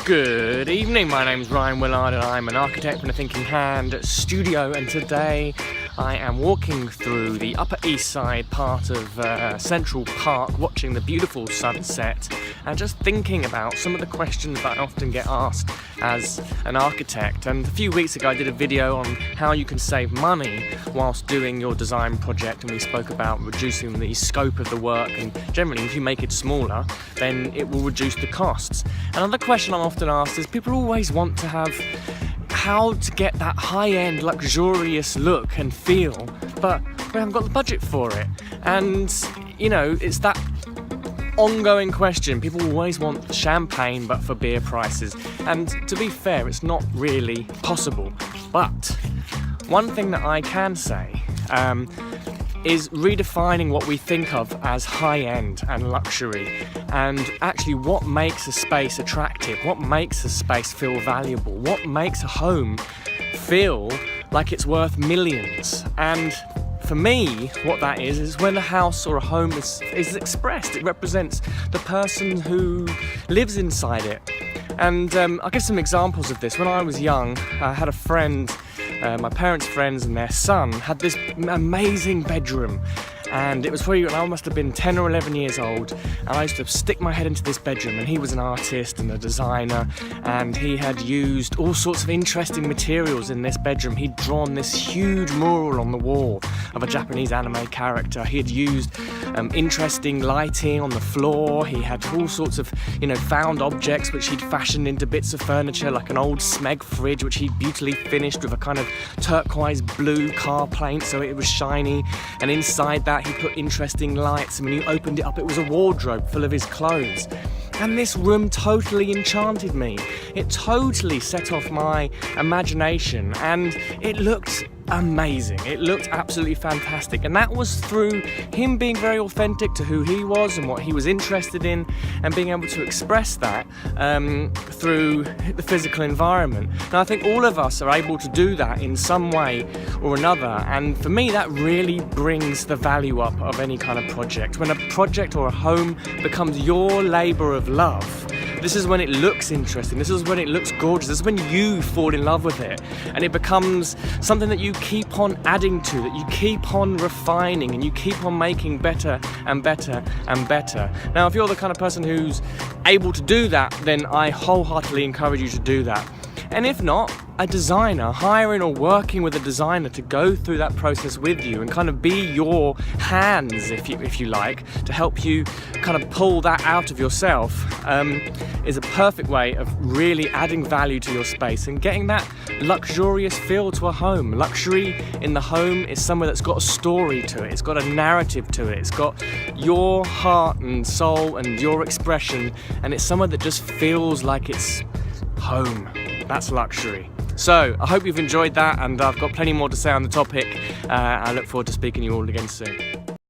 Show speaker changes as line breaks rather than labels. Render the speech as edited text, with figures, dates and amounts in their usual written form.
Good evening, my name's Ryan Willard and I'm an architect from the Thinking Hand studio, and today I am walking through the Upper East Side part of Central Park, watching the beautiful sunset and just thinking about some of the questions that I often get asked as an architect. And a few weeks ago I did a video on how you can save money whilst doing your design project, and we spoke about reducing the scope of the work, and generally if you make it smaller then it will reduce the costs. Another question I'm often asked is people always want to have how to get that high-end luxurious look and feel, but we haven't got the budget for it. And you know, it's that ongoing question. People always want champagne but for beer prices, and to be fair, it's not really possible. But one thing that I can say is redefining what we think of as high-end and luxury, and actually what makes a space attractive, what makes a space feel valuable, what makes a home feel like it's worth millions. And for me, what that is when a house or a home is expressed. It represents the person who lives inside it. And I'll give some examples of this. When I was young, I had a friend, my parents' friends and their son had this amazing bedroom, and it was probably when I must have been 10 or 11 years old, and I used to stick my head into this bedroom, and he was an artist and a designer, and he had used all sorts of interesting materials in this bedroom. He'd drawn this huge mural on the wall of a Japanese anime character. He had used interesting lighting on the floor. He had all sorts of, found objects which he'd fashioned into bits of furniture, like an old Smeg fridge which he'd beautifully finished with a kind of turquoise blue car paint so it was shiny, and inside that he put interesting lights, and when you opened it up it was a wardrobe full of his clothes. And this room totally enchanted me. It totally set off my imagination, and it looked amazing. It looked absolutely fantastic, and that was through him being very authentic to who he was and what he was interested in, and being able to express that through the physical environment. Now I think all of us are able to do that in some way or another, and for me that really brings the value up of any kind of project. When a project or a home becomes your labour of love, this is when it looks interesting, this is when it looks gorgeous, this is when you fall in love with it, and it becomes something that you keep on adding to, that you keep on refining, and you keep on making better and better and better. Now if you're the kind of person who's able to do that, then I wholeheartedly encourage you to do that. And if not, a designer, hiring or working with a designer to go through that process with you and kind of be your hands, if you like, to help you kind of pull that out of yourself, is a perfect way of really adding value to your space and getting that luxurious feel to a home. Luxury in the home is somewhere that's got a story to it, it's got a narrative to it, it's got your heart and soul and your expression, and it's somewhere that just feels like it's home. That's luxury. So I hope you've enjoyed that, and I've got plenty more to say on the topic. I look forward to speaking to you all again soon.